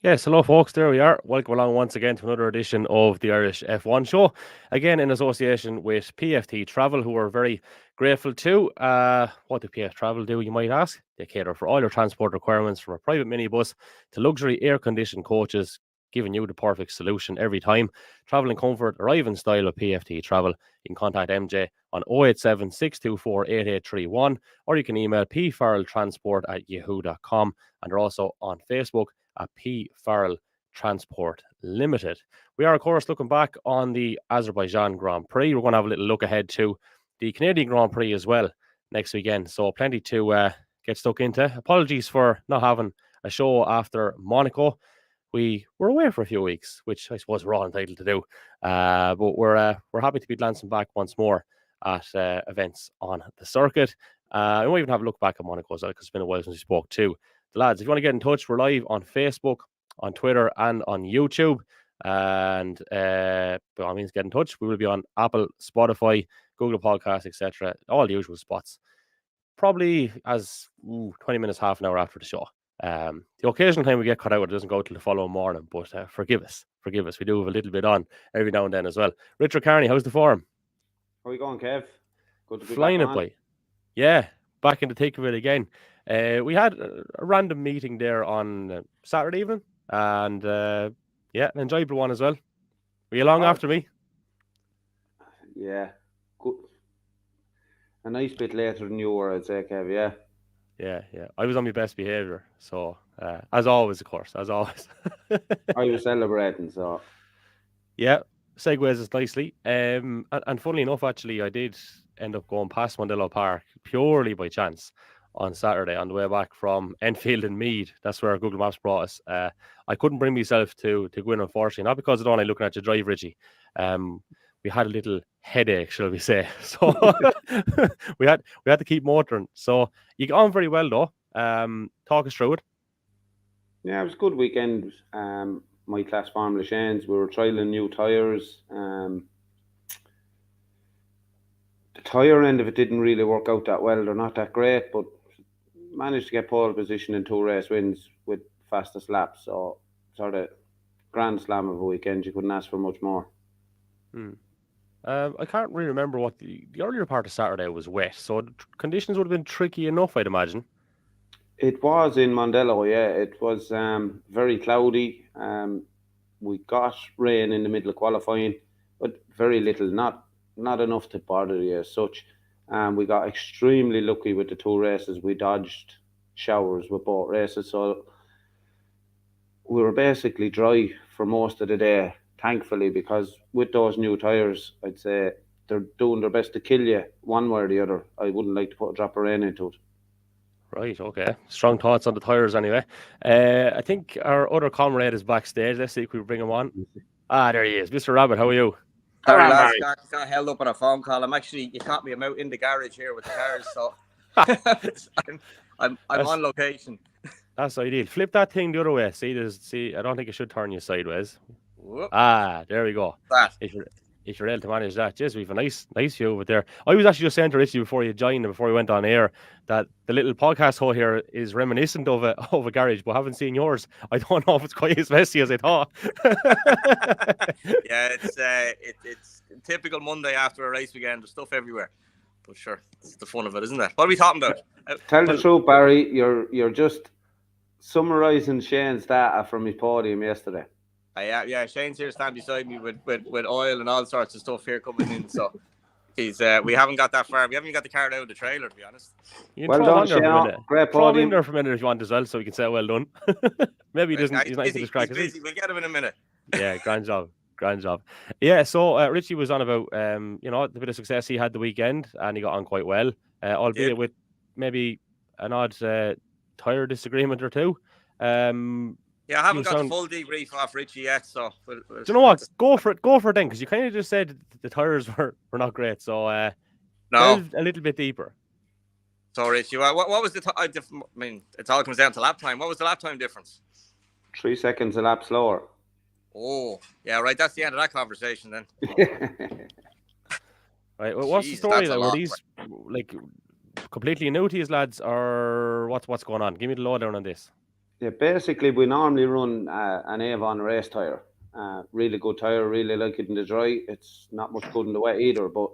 Yes, hello folks, there we are. Welcome along once again to another edition of the Irish F1 show. Again in association with PFT Travel, who are very grateful to. What do PFT Travel do, you might ask? They cater for all your transport requirements from a private minibus to luxury air-conditioned coaches, giving you the perfect solution every time. Travel in comfort, arrive in style with PFT Travel. You can contact MJ on 087 624 8831 or you can email pfarrelltransport@yahoo.com, and they're also on Facebook at P. Farrell Transport Limited. We are, of course, looking back on the Azerbaijan Grand Prix. We're going to have a little look ahead to the Canadian Grand Prix as well next weekend. So plenty to get stuck into. Apologies for not having a show after Monaco. We were away for a few weeks, which I suppose we're all entitled to do. But we're happy to be glancing back once more at events on the circuit. And we'll even have a look back at Monaco as well, because it's been a while since we spoke too. Lads, if you want to get in touch, we're live on Facebook, on Twitter, and on YouTube. And by all means, get in touch. We will be on Apple, Spotify, Google Podcasts, etc. All the usual spots. Probably as 20 minutes, half an hour after the show. The occasional time we get cut out, it doesn't go till the following morning. But forgive us. We do have a little bit on every now and then as well. Richard Carney, how's the form? How are you going, Kev? Good to be Flying back it on. by. Yeah, back in the thick of it again. We had a random meeting there on Saturday evening, and an enjoyable one as well. Were you along after me? Yeah, good. A nice bit later than you were, I'd say, Kev. Yeah. I was on my best behaviour, so as always, of course, as always. I was celebrating, so yeah, segues us nicely. And funnily enough, actually, I did end up going past Mondello Park purely by chance on Saturday on the way back from Enfield and Mead. That's where Google Maps brought us. I couldn't bring myself to go in, unfortunately, not because I don't like looking at you drive, Richie. We had a little headache, shall we say? So we had to keep motoring. So you got on very well, though. Talk us through it. yeah, it was a good weekend. My class Formula Shanes, we were trialing new tyres. The tyre end of it didn't really work out that well. They're not that great, but managed to get pole position in 2 race wins with fastest laps. So sort of grand slam of a weekend. You couldn't ask for much more. I can't really remember what the earlier part of Saturday was wet, so the conditions would have been tricky enough, I'd imagine. It was in Mondello, yeah. It was very cloudy. We got rain in the middle of qualifying, but very little, not enough to bother you as such. We got extremely lucky with the 2 races. We dodged showers with both races, so we were basically dry for most of the day, thankfully, because with those new tyres, I'd say they're doing their best to kill you one way or the other. I wouldn't like to put a drop of rain into it. Right, okay. Strong thoughts on the tyres anyway. I think our other comrade is backstage. Let's see if we bring him on. There he is. Mr. Rabbit, how are you? Sorry, lads, got held up on a phone call. You caught me. I'm out in the garage here with the cars, so I'm on location. That's ideal. Flip that thing the other way. See, I don't think it should turn you sideways. Whoop. There we go. That. If you're able to manage that, just we've a nice view over there. I was actually just saying to Richie before you joined and before we went on air that the little podcast hole here is reminiscent of a garage, but I haven't seen yours. I don't know if it's quite as messy as I thought. Yeah, it's typical Monday after a race weekend. There's stuff everywhere, but sure, it's the fun of it, isn't it? What are we talking about? Tell the truth, Barry. You're just summarising Shane's data from his podium yesterday. Yeah, Shane's here standing beside me with oil and all sorts of stuff here coming in. So he's we haven't got that far. We haven't even got the car out of the trailer, to be honest. Well done, Shane. Great throw him in podium. there for a minute if you want as well, so we can say well done. Maybe he's not into this crack. He's busy. We'll get him in a minute. Yeah, grand job. Yeah, so Richie was on about the bit of success he had the weekend, and he got on quite well, albeit with maybe an odd tyre disagreement or two. Yeah, I haven't got the full debrief off Richie yet, so... Do you know what? Go for it then, because you kind of just said the tyres were not great, so delve a little bit deeper. So, Richie, what was I mean, it all comes down to lap time. What was the lap time difference? 3 seconds a lap slower. Oh, yeah, right, that's the end of that conversation then. Right, well, what's the story? Were these, completely new to these lads, or what's going on? Give me the lowdown on this. Yeah, basically we normally run an Avon race tire. Really good tire, really like it in the dry. It's not much good in the wet either. But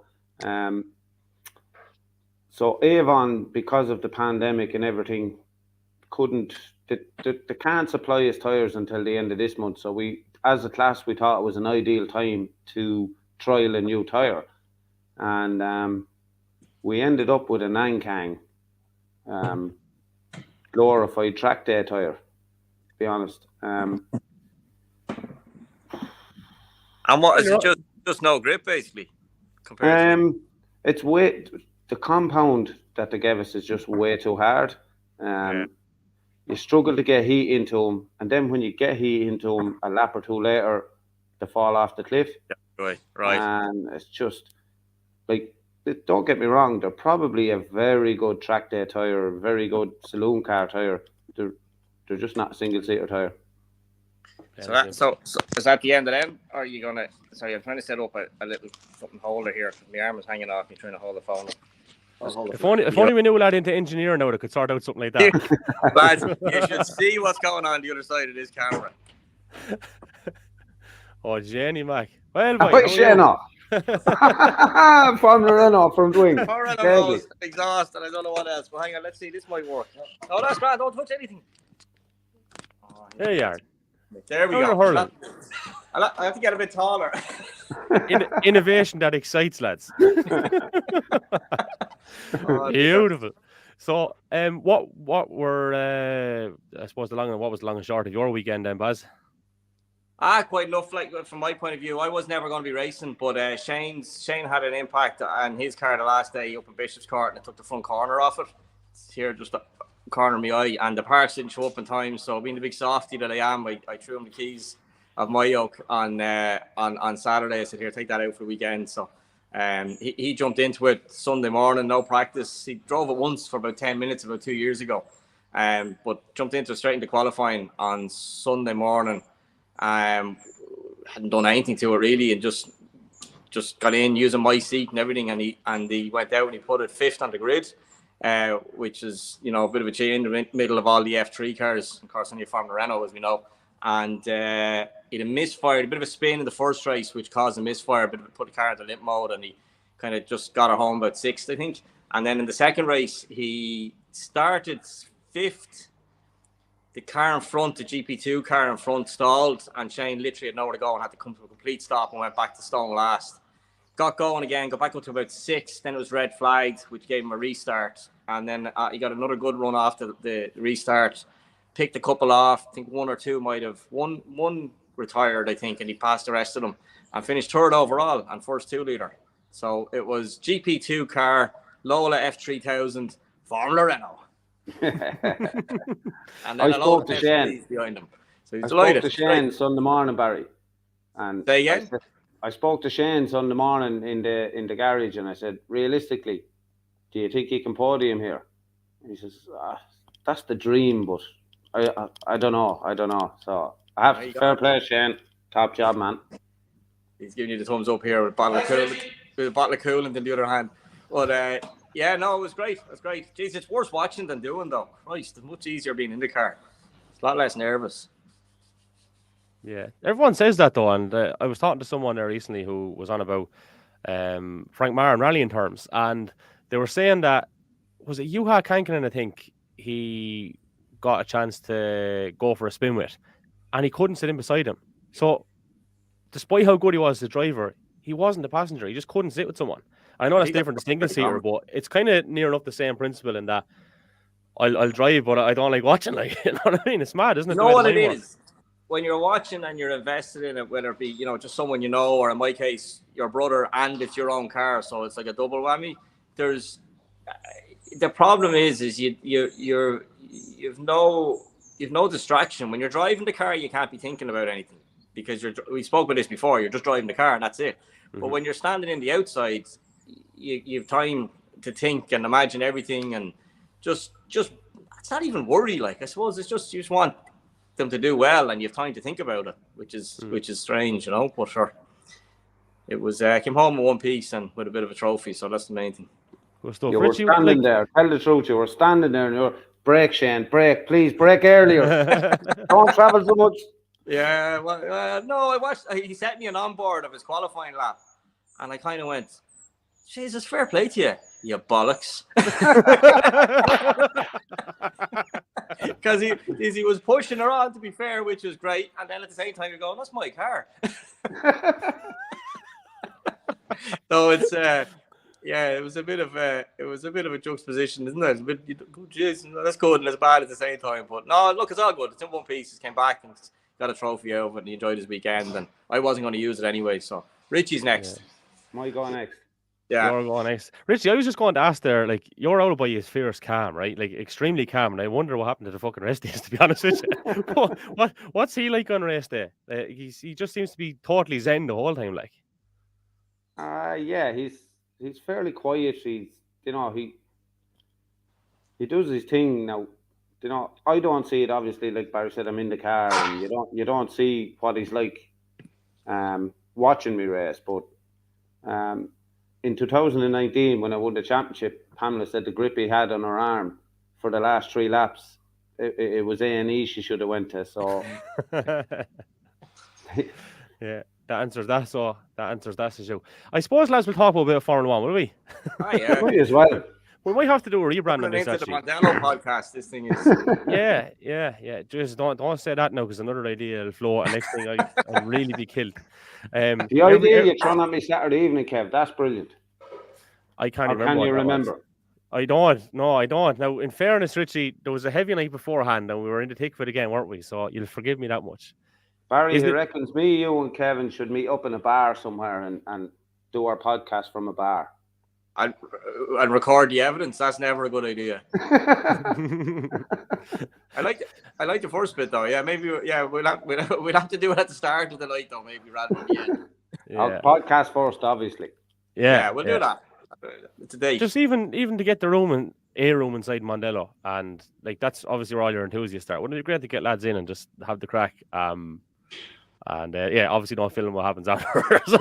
so Avon, because of the pandemic and everything, they can't supply us tires until the end of this month. So we, as a class, we thought it was an ideal time to trial a new tire, and we ended up with a Nankang glorified track day tire. To be honest. And what is it? Just no grip, basically. Compared to It's way the compound that they gave us is just way too hard. You struggle to get heat into them, and then when you get heat into them, a lap or two later, they fall off the cliff. Yeah, right. And it's just like, don't get me wrong, they're probably a very good track day tire, a very good saloon car tire. They're just not a single seater tire. So is that the end of them? Or are you gonna? Sorry, I'm trying to set up a little something holder here. My arm is hanging off me trying to hold the phone up. If only we knew a lad into engineering now that could sort out something like that. Lads, you should see what's going on the other side of this camera. Oh, Jenny Mac. Well, boy, Wait, Shana. From the Renault, from Dwing. Renault exhaust, and I don't know what else. But hang on, let's see. This might work. Oh, that's bad. Don't touch anything. Oh, there you are. There we go. I have to get a bit taller. Innovation that excites, lads. Beautiful. So, what were I suppose what was the long and short of your weekend then, Baz? Quite enough. Like from my point of view, I was never going to be racing, but Shane had an impact on his car the last day up in Bishop's Court, and it took the front corner off it. It's here, just the corner of my eye, and the parts didn't show up in time. So, being the big softy that I am, I threw him the keys of my yoke on Saturday. I said, "Here, take that out for the weekend." So, he jumped into it Sunday morning, no practice. He drove it once for about 10 minutes about 2 years ago, but jumped into it straight into qualifying on Sunday morning. Hadn't done anything to it really, and just got in using my seat and everything, and he went out and he put it fifth on the grid, which is a bit of a change in the middle of all the F3 cars, of course, only from the Renault, as we know. And it misfired, a bit of a spin in the first race, which caused a misfire, but put the car into limp mode, and he kind of just got her home about sixth, I think. And then in the second race, he started fifth. The car in front, the GP2 car in front, stalled, and Shane literally had nowhere to go and had to come to a complete stop and went back to stone last. Got going again, got back up to about sixth, then it was red flagged, which gave him a restart. And then he got another good run after the restart. Picked a couple off. I think one or two might have. One retired, I think, and he passed the rest of them and finished third overall and first 2-litre. So it was GP2 car, Lola F3000, Formula Renault. And then I spoke to Shane behind him. So he's delighted. I spoke to Shane Sunday morning, Barry. And say again? I spoke to Shane Sunday morning in the garage, and I said, realistically, do you think he can podium here? And he says, that's the dream, but I don't know. So I have fair play, Shane. Top job, man. He's giving you the thumbs up here with a bottle of coolant in the other hand. But yeah, no, it was great. It was great. Jeez, it's worse watching than doing, though. Christ, it's much easier being in the car. It's a lot less nervous. Yeah, everyone says that though, and I was talking to someone there recently who was on about Frank Marr in rallying terms, and they were saying that, was it Juha Kankinen, I think, he got a chance to go for a spin with, and he couldn't sit in beside him. So, despite how good he was as a driver, he wasn't a passenger. He just couldn't sit with someone. I know that's different to single seater, but it's kind of near enough the same principle in that I'll drive, but I don't like watching. Like, you know what I mean? It's mad, isn't it? You know what it is? When you're watching and you're invested in it, whether it be just someone you know, or in my case your brother, and it's your own car, so it's like a double whammy. There's the problem is you've no distraction when you're driving the car. You can't be thinking about anything because we spoke about this before. You're just driving the car and that's it. Mm-hmm. But when you're standing in the outside, you have time to think and imagine everything, and just it's not even worry. Like, I suppose it's just you just want them to do well, and you have time to think about it, which is strange, But sure, it was came home in one piece and with a bit of a trophy, so that's the main thing. You were standing there. Tell the truth. You were standing there, and you were Break, Shane. Break, please. Break earlier. Don't travel so much. Yeah, well, no, I watched. He set me an onboard of his qualifying lap, and I kind of went, Jesus, fair play to you bollocks. Because he was pushing her on, to be fair, which was great. And then at the same time, you're going, that's my car. So it's it was a bit of a juxtaposition, isn't it? It's a bit, geez, that's good and it's bad at the same time. But no, look, it's all good. It's in one piece. He came back and got a trophy out of it, and he enjoyed his weekend. And I wasn't going to use it anyway. So Richie's next. Yeah. My go next. Yeah, you're going next. Richie, I was just going to ask there, like, you're out by his fierce calm, right? Like, extremely calm, and I wonder what happened to the fucking race days, to be honest with you. What's he like on race day? He just seems to be totally zen the whole time, like. Yeah, he's fairly quiet. He does his thing now. I don't see it, obviously, like Barry said, I'm in the car, and you don't see what he's like watching me race, but in 2019, when I won the championship, Pamela said the grip he had on her arm for the last 3 laps, it was A&E she should have went to. So, yeah, that answers that issue. I suppose, lads, we'll talk about a bit of Formula 1, will we? Oh, yeah. Might as well. We might have to do a rebrand on this, into actually. the Modelo podcast, this thing is. Yeah. Just don't say that now, because another idea will flow, and next thing I'll really be killed. The idea you're throwing at me Saturday evening, Kev, that's brilliant. I can't remember. Can you remember? I don't. No, I don't. Now, in fairness, Richie, there was a heavy night beforehand, and we were in the thick of it again, weren't we? So you'll forgive me that much. Barry, he reckons me, you, and Kevin should meet up in a bar somewhere and do our podcast from a bar. And record the evidence. That's never a good idea. I like the first bit though. Yeah, maybe. Yeah, we'll have to do it at the start of the night though. Maybe rather than the end. I'll podcast first, obviously. Yeah, we'll do that. It's a date. Just even to get the room inside Mondello, and like that's obviously where all your enthusiasts are. Wouldn't it be great to get lads in and just have the crack? And obviously don't film what happens afterwards.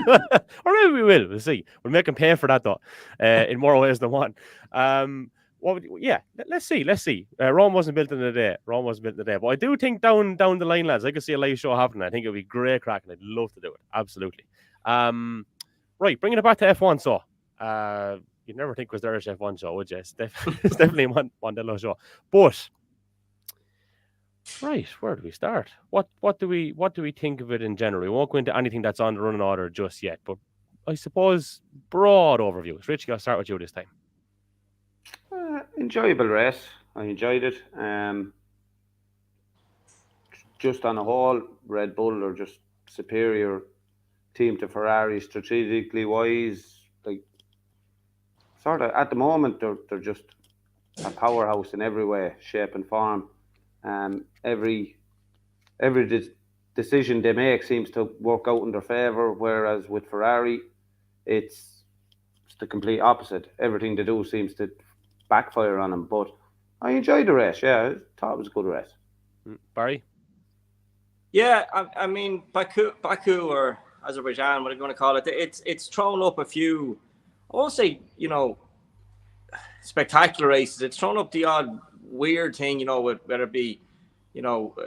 Or maybe we will. We'll see. We'll make them pay for that though, in more ways than one. Let's see. Rome wasn't built in a day. But I do think down the line, lads, I could see a live show happening. I think it'd be great crack, and I'd love to do it. Absolutely. Right, bringing it back to F1. So, you'd never think it was the Irish F1 show, would you? It's definitely a Mondello show. But right, where do we start? What do we think of it in general? We won't go into anything that's on the running order just yet, but I suppose broad overviews. Richie, I'll start with you this time. Enjoyable race. I enjoyed it. Just on a whole, Red Bull are just superior team to Ferrari strategically wise. Like, sort of at the moment, they're just a powerhouse in every way, shape and form. Every decision they make seems to work out in their favour, whereas with Ferrari, it's the complete opposite. Everything they do seems to backfire on them. But I enjoyed the race. Yeah, I thought it was a good race. Barry? Yeah, I mean Baku or Azerbaijan, what are you going to call it? It's thrown up a few, I won't say, spectacular races. It's thrown up the odd weird thing, with whether it be,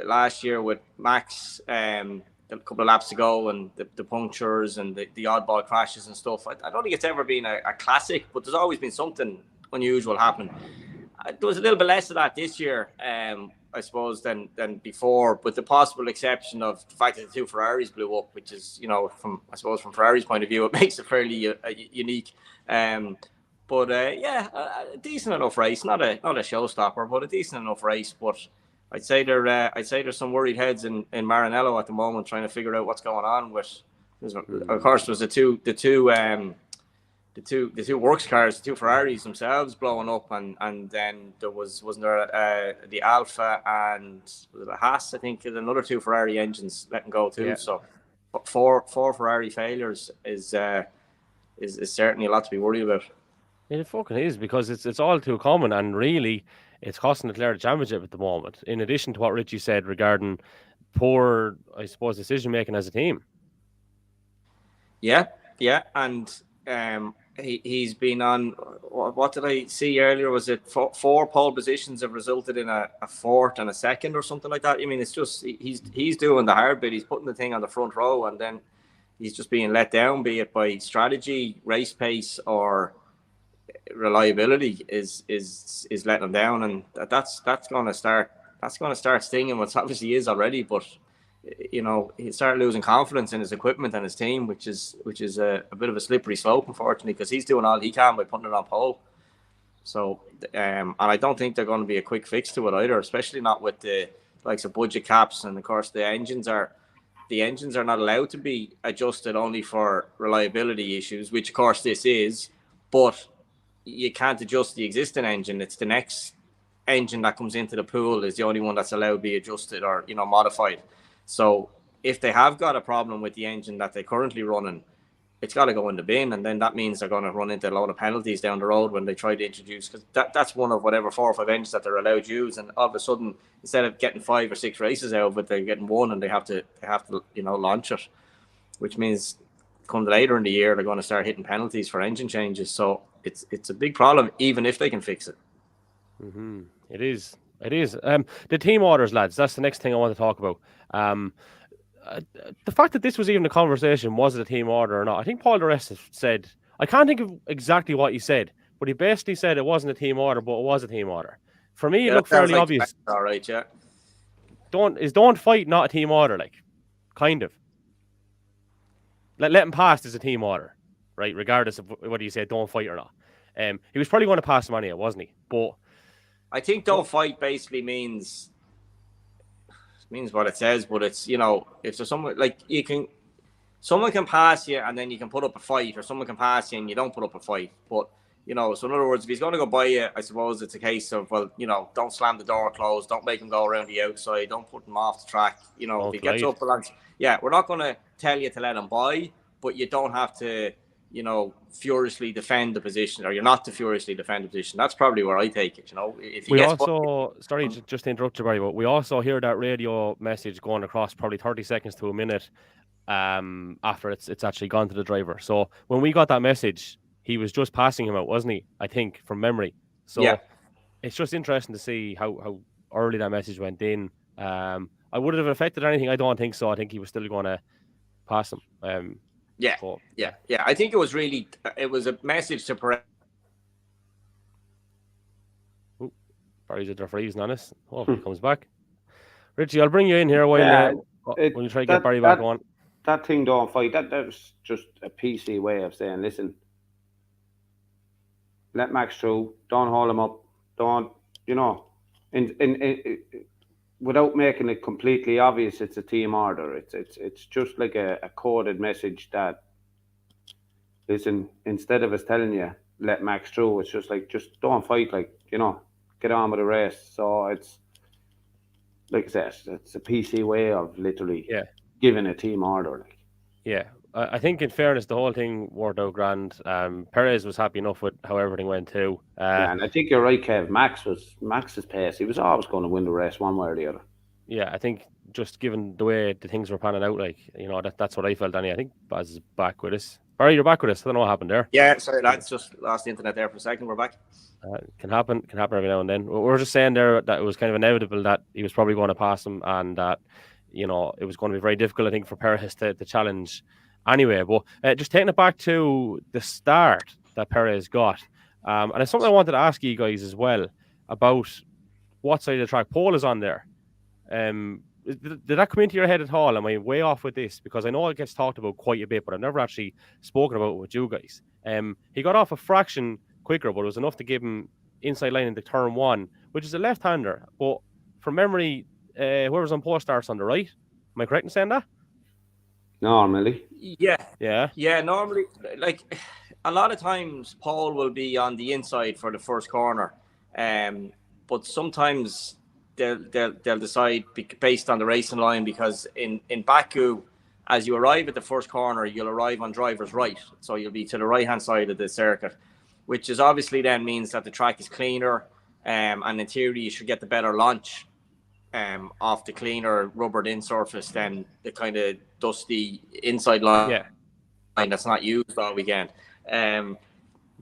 last year with Max a couple of laps ago, and the punctures and the oddball crashes and stuff. I don't think it's ever been a classic, but there's always been something unusual happening. There was a little bit less of that this year, I suppose, than before, with the possible exception of the fact that the two Ferraris blew up, which is, from Ferrari's point of view, it makes it fairly unique. But a decent enough race, not a showstopper, but a decent enough race. But I'd say there's some worried heads in Maranello at the moment, trying to figure out what's going on with. Of course, there was the two works cars, the two Ferraris themselves blowing up, and then there wasn't there the Alfa and was it a Haas? I think another two Ferrari engines letting go too. Yeah. So four Ferrari failures is certainly a lot to be worried about. It fucking is, because it's all too common, and really it's costing Leclerc the championship at the moment, in addition to what Richie said regarding poor, I suppose, decision making as a team. Yeah, and he's been on. What did I see earlier? Was it four pole positions have resulted in a fourth and a second or something like that? I mean, it's just he's doing the hard bit. He's putting the thing on the front row, and then he's just being let down, be it by strategy, race pace, or reliability is letting him down, and that's going to start stinging. What obviously is already, but he started losing confidence in his equipment and his team, which is a bit of a slippery slope, unfortunately, because he's doing all he can by putting it on pole. So, and I don't think they're going to be a quick fix to it either, especially not with the likes of budget caps, and of course the engines are not allowed to be adjusted only for reliability issues, which of course this is, but you can't adjust the existing engine. It's the next engine that comes into the pool is the only one that's allowed to be adjusted or modified. So if they have got a problem with the engine that they're currently running, it's got to go in the bin, and then that means they're going to run into a lot of penalties down the road when they try to introduce, because that's one of whatever 4 or 5 engines that they're allowed to use, and all of a sudden, instead of getting 5 or 6 races out of it, they're getting 1, and they have to launch it, which means come later in the year they're going to start hitting penalties for engine changes. So it's a big problem, even if they can fix it. Mm-hmm. It is. The team orders, lads. That's the next thing I want to talk about. The fact that this was even a conversation, was it a team order or not? I think Paul de Rest said, I can't think of exactly what he said, but he basically said it wasn't a team order, but it was a team order. For me, it looked fairly obvious. All right, yeah. Don't fight not a team order, like, kind of. Let him pass as a team order, right? Regardless of whether you say don't fight or not. He was probably going to pass him anyway, wasn't he? But I think don't fight basically means what it says, but it's, if there's someone like someone can pass you and then you can put up a fight, or someone can pass you and you don't put up a fight. But, so in other words, if he's going to go by you, I suppose it's a case of, well, don't slam the door closed, don't make him go around the outside, don't put him off the track. If he gets up along, we're not going to tell you to let him by, but you don't have to, furiously defend the position, or you're not to furiously defend the position. That's probably where I take it. If he sorry, just to interrupt you, Barry, but we also hear that radio message going across probably 30 seconds to a minute after it's actually gone to the driver. So when we got that message, he was just passing him out, wasn't he? I think, from memory. So yeah. It's just interesting to see how early that message went in. I would have affected anything? I don't think so. I think he was still going to pass him. Yeah. I think it was a message to Perez. Barry's at the freezing on us. Hopefully he comes back. Richie, I'll bring you in here when you try to get Barry back on. That thing don't fight. That was just a PC way of saying, listen, let Max through. Don't hold him up. Don't, without making it completely obvious, it's a team order. It's just like a coded message that, listen, instead of us telling you, let Max through, it's just like, just don't fight, get on with the race. So it's, like I said, it's a PC way of literally giving a team order. Yeah, I think in fairness, the whole thing worked out grand. Perez was happy enough with how everything went too. And I think you're right, Kev. Max's pace. He was always going to win the race one way or the other. Yeah, I think just given the way the things were panning out, that's what I felt. Anyway, I think Baz is back with us. Barry, you're back with us. I don't know what happened there. Yeah, sorry, lads, just lost the internet there for a second. We're back. Can happen every now and then. We're just saying there that it was kind of inevitable that he was probably going to pass him, and that it was going to be very difficult, I think, for Perez to challenge anyway. But just taking it back to the start that Perez got, and it's something I wanted to ask you guys as well about what side of the track pole is on there. Did that come into your head at all? Am I way off with this? Because I know it gets talked about quite a bit, but I've never actually spoken about it with you guys. He got off a fraction quicker, but it was enough to give him inside line into turn 1, which is a left-hander. But from memory, whoever's on pole starts on the right. Am I correct in saying that? Normally. Yeah, normally, like a lot of times Paul will be on the inside for the first corner, but sometimes they'll decide based on the racing line, because in Baku, as you arrive at the first corner, you'll arrive on driver's right, so you'll be to the right hand side of the circuit, which is obviously then means that the track is cleaner, and in theory you should get the better launch off the cleaner rubbered in surface than the kind of dusty inside line that's not used all weekend.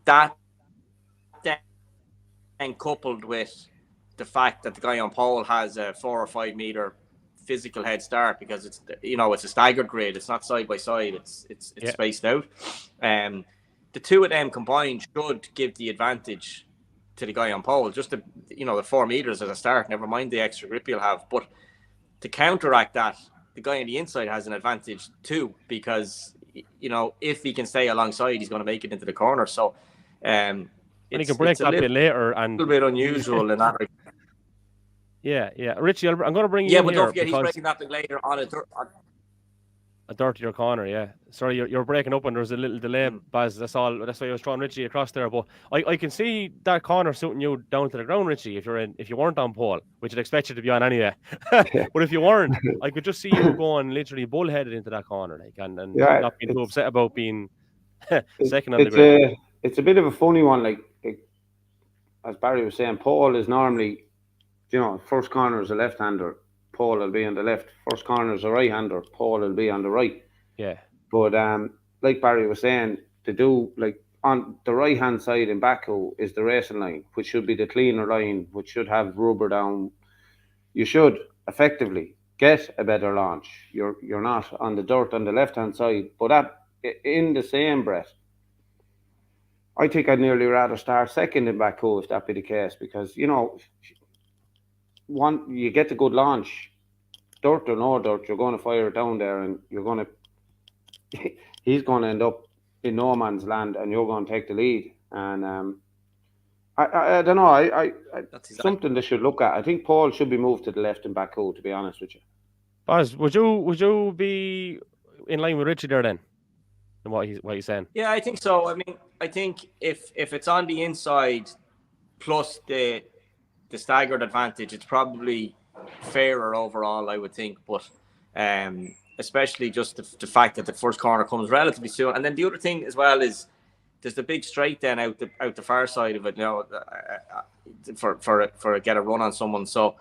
that then coupled with the fact that the guy on pole has a 4 or 5 meter physical head start, because it's a staggered grid. It's not side by side. It's spaced out. The two of them combined should give the advantage to the guy on pole. Just the 4 meters as a start. Never mind the extra grip you'll have. But to counteract that, the guy on the inside has an advantage too, because if he can stay alongside, he's going to make it into the corner. So, and he can break that bit later, and a little bit unusual in that. Yeah. Richie, I'm going to bring you in but here. Don't forget, he's breaking that bit later on a dirtier corner, yeah. Sorry, you're breaking up and there's a little delay, Baz. That's all. That's why I was throwing Richie across there. But I can see that corner suiting you down to the ground, Richie. If you weren't on pole, which I'd expect you to be on anyway. But if you weren't, I could just see you going literally bullheaded into that corner, and not being too upset about being second on the grid. It's a bit of a funny one, like as Barry was saying, pole is normally, first corner is a left-hander. Pole will be on the left. First corner is a right-hander. Pole will be on the right. Yeah. But like Barry was saying, to do like on the right-hand side in Baku is the racing line, which should be the cleaner line, which should have rubber down. You should effectively get a better launch. You're not on the dirt on the left-hand side. But in the same breath, I think I'd nearly rather start second in Baku if that be the case, because you get the good launch. Dirt or no dirt, you're going to fire it down there, and he's going to end up in no man's land, and you're going to take the lead. And I don't know. That's exactly something they should look at. I think Paul should be moved to the left in Baku, to be honest with you. Baz, would you be in line with Richie there then? And what he's saying? Yeah, I think so. I mean, I think if it's on the inside plus the staggered advantage, it's probably fairer overall, I would think. But especially just the fact that the first corner comes relatively soon, and then the other thing as well is there's the big straight then out the far side of it, for get a run on someone. So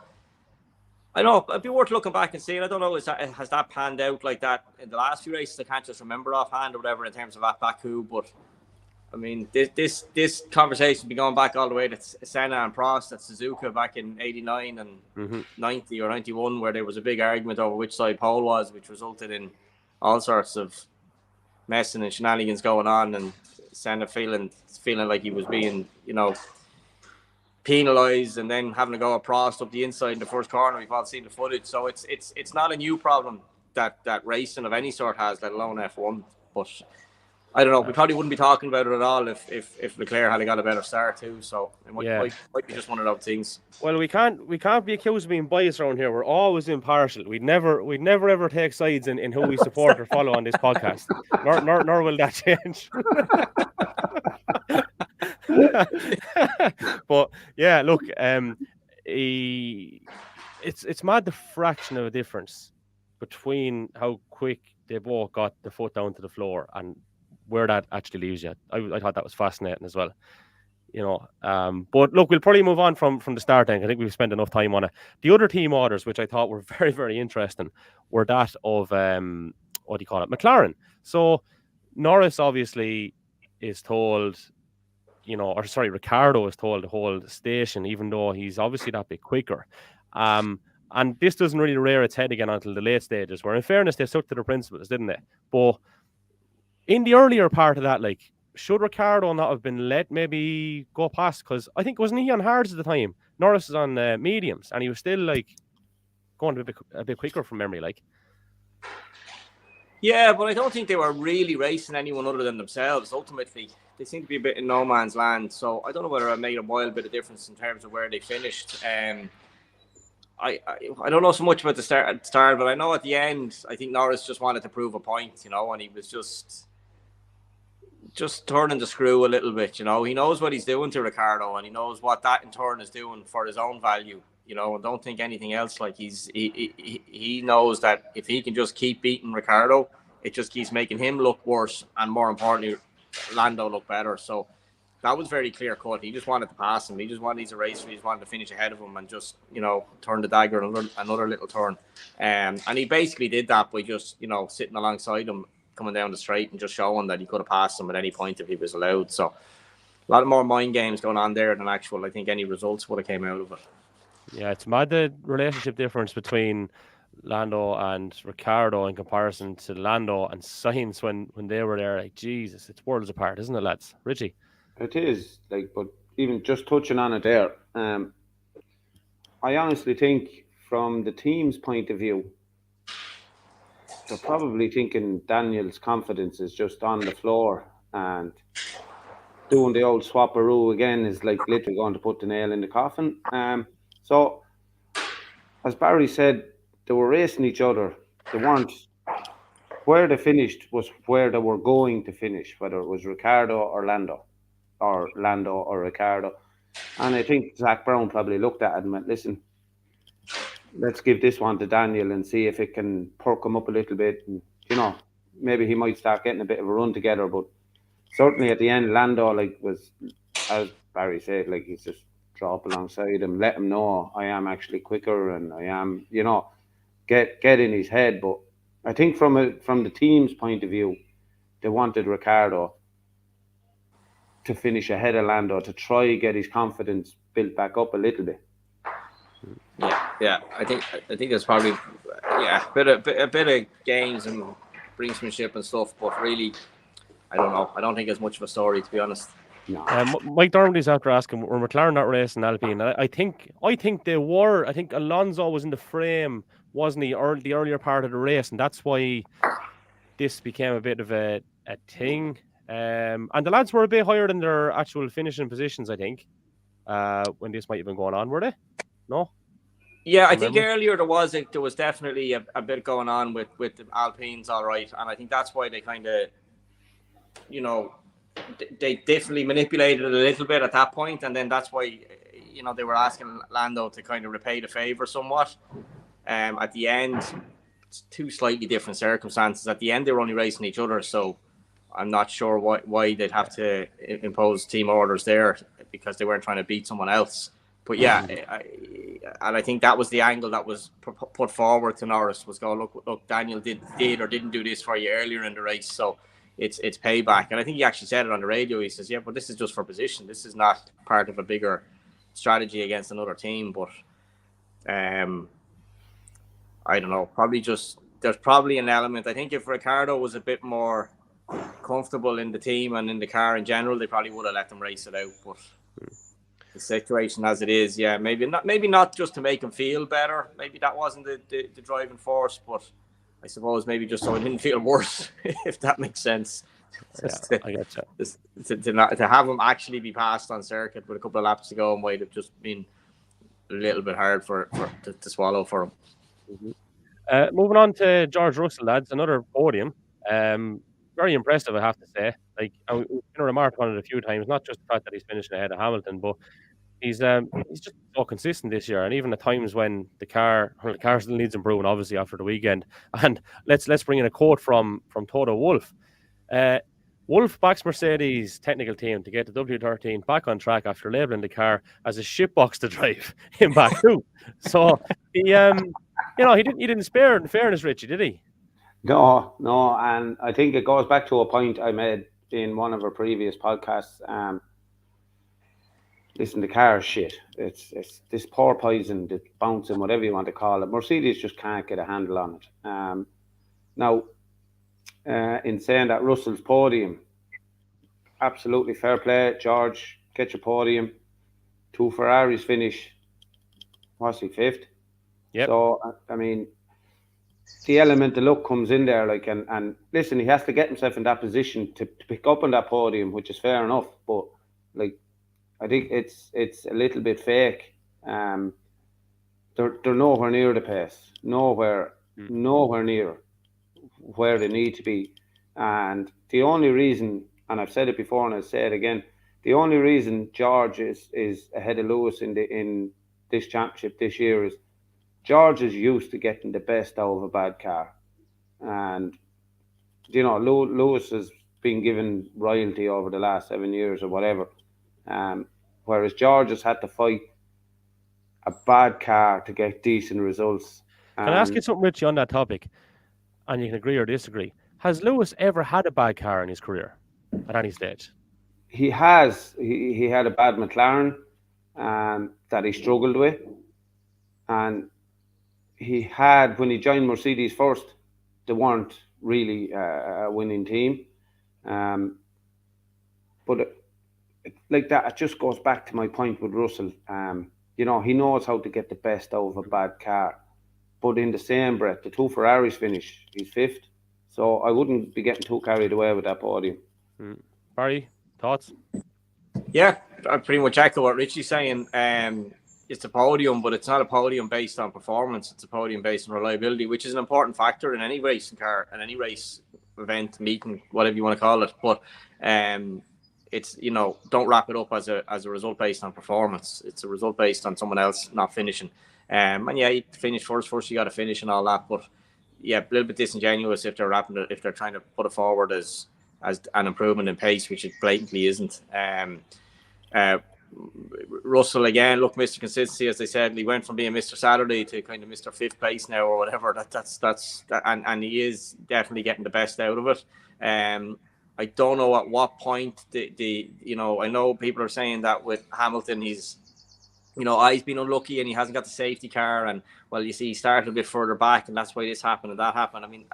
I know it'd be worth looking back and seeing. I don't know, has that panned out like that in the last few races? I can't just remember offhand or whatever in terms of at Baku, but I mean, this conversation has been going back all the way to Senna and Prost at Suzuka back in 89 and 90 or 91, where there was a big argument over which side pole was, which resulted in all sorts of messing and shenanigans going on, and Senna feeling like he was being, penalised, and then having to go at Prost up the inside in the first corner. We've all seen the footage, so it's not a new problem that racing of any sort has, let alone F1. But I don't know. We probably wouldn't be talking about it at all if Leclerc had got a better start too. So it might be just one of those things. Well, we can't be accused of being biased around here. We're always impartial. We'd never ever take sides in who we support or follow on this podcast. Nor will that change. But yeah, look, it's mad the fraction of a difference between how quick they both got the foot down to the floor and where that actually leaves you. I thought that was fascinating as well. But look, we'll probably move on from the start then. I think we've spent enough time on it. The other team orders, which I thought were very, very interesting, were that of McLaren. So Norris obviously is told, Ricciardo is told to hold the station, even though he's obviously that bit quicker. And this doesn't really rear its head again until the late stages, where in fairness they stuck to their principles, didn't they? But in the earlier part of that, like, should Ricciardo not have been let maybe go past? Because I think, wasn't he on hards at the time? Norris was on mediums, and he was still like going a bit quicker from memory, like. Yeah, but I don't think they were really racing anyone other than themselves. Ultimately, they seem to be a bit in no man's land. So I don't know whether it made a wild bit of difference in terms of where they finished. I don't know so much about the start, but I know at the end, I think Norris just wanted to prove a point, and he was just turning the screw a little bit. He knows what he's doing to Ricciardo, and he knows what that in turn is doing for his own value. And don't think anything else. Like he knows that if he can just keep beating Ricciardo, it just keeps making him look worse, and more importantly, Lando look better. So that was very clear cut. He just wanted to pass him. He just wanted to race. He just wanted to finish ahead of him and just turn the dagger another little turn. And he basically did that by just sitting alongside him, coming down the straight and just showing that he could have passed him at any point if he was allowed. So a lot more mind games going on there than actual. I think any results would have came out of it. Yeah, it's mad the relationship difference between Lando and Ricardo in comparison to Lando and Sainz when they were there. Like, Jesus, it's worlds apart, isn't it, lads? Richie? It is, like, but even just touching on it there, I honestly think from the team's point of view, they're probably thinking Daniel's confidence is just on the floor, and doing the old swapperoo again is like literally going to put the nail in the coffin. So, as Barry said, they were racing each other. They weren't. Where they finished was where they were going to finish, whether it was Ricardo or Lando, or Lando or Ricardo. And I think Zach Brown probably looked at it and went, listen, let's give this one to Daniel and see if it can perk him up a little bit. And, maybe he might start getting a bit of a run together. But certainly at the end, Lando, was, as Barry said, he's just drop alongside him, let him know I am actually quicker and I am, get in his head. But I think from the team's point of view, they wanted Ricardo to finish ahead of Lando to try get his confidence built back up a little bit. Yeah. I think there's probably a bit of games and brinksmanship and stuff, but really, I don't know. I don't think it's much of a story, to be honest. No. Mike Dermody's after asking, were McLaren not racing Alpine? I think they were. I think Alonso was in the frame, wasn't he, or the earlier part of the race, and that's why this became a bit of a thing. And the lads were a bit higher than their actual finishing positions, I think, when this might have been going on, were they? No? Yeah, I think earlier there was definitely a bit going on with the Alpines, all right, and I think that's why they kind of, they definitely manipulated it a little bit at that point, and then that's why, they were asking Lando to kind of repay the favor somewhat. At the end, it's two slightly different circumstances. At the end, they were only racing each other, so I'm not sure why they'd have to impose team orders there, because they weren't trying to beat someone else. But yeah, I think that was the angle that was put forward to Norris, was go, look, Daniel did or didn't do this for you earlier in the race, so it's payback. And I think he actually said it on the radio. He says, yeah, but this is just for position. This is not part of a bigger strategy against another team. But I don't know. There's probably an element. I think if Ricardo was a bit more comfortable in the team and in the car in general, they probably would have let them race it out. But the situation as it is, yeah, maybe not just to make him feel better. Maybe that wasn't the driving force, but I suppose maybe just so it didn't feel worse, if that makes sense. Yeah, I get you. To have him actually be passed on circuit with a couple of laps to go might have just been a little bit hard to swallow for him. Mm-hmm. Moving on to George Russell, lads, another podium. Very impressive, I have to say. We've remarked on it a few times, not just the fact that he's finishing ahead of Hamilton, but he's just so consistent this year, and even at times when the car still needs improving, obviously after the weekend. And let's bring in a quote from Toto Wolff. Wolff backs Mercedes' technical team to get the W13 back on track after labelling the car as a shitbox to drive in Baku. So he didn't spare in fairness, Richie, did he? No, and I think it goes back to a point I made in one of our previous podcasts. Listen, the car is shit. It's this porpoise, this bouncing, whatever you want to call it. Mercedes just can't get a handle on it. Now, in saying that, Russell's podium, absolutely fair play. George, get your podium. 2 Ferraris finish. Was he 5th? Yep. So, I mean, the element of luck comes in there, and listen, he has to get himself in that position to pick up on that podium, which is fair enough. But I think it's a little bit fake. They're nowhere near the pace, nowhere near where they need to be. And the only reason, and I've said it before and I'll say it again, the only reason George is ahead of Lewis in this championship this year is George is used to getting the best out of a bad car. And, Lewis has been given royalty over the last 7 years or whatever. Whereas George has had to fight a bad car to get decent results. Can I ask you something, Richie, on that topic? And you can agree or disagree. Has Lewis ever had a bad car in his career at any stage? he had a bad McLaren that he struggled with, and he had, when he joined Mercedes first, they weren't really a winning team. Um, but like that, it just goes back to my point with Russell. You know, he knows how to get the best out of a bad car. But in the same breath, the two Ferraris finish, he's fifth. So I wouldn't be getting too carried away with that podium. Barry, thoughts? Yeah, I pretty much echo what Richie's saying. It's a podium, but it's not a podium based on performance. It's a podium based on reliability, which is an important factor in any racing car, in any race event, meeting, whatever you want to call it. But it's, you know, don't wrap it up as a result based on performance. It's a result based on someone else not finishing. And yeah, you finish first you got to finish and all that. But yeah, a little bit disingenuous if they're trying to put it forward as an improvement in pace, which it blatantly isn't. Russell again, look, Mr. Consistency, as I said, he went from being Mr. Saturday to kind of Mr. Fifth Place now or whatever. And he is definitely getting the best out of it. I don't know at what point you know, I know people are saying that with Hamilton, he's been unlucky and he hasn't got the safety car, and well, you see, he started a bit further back, and that's why this happened and that happened. I mean,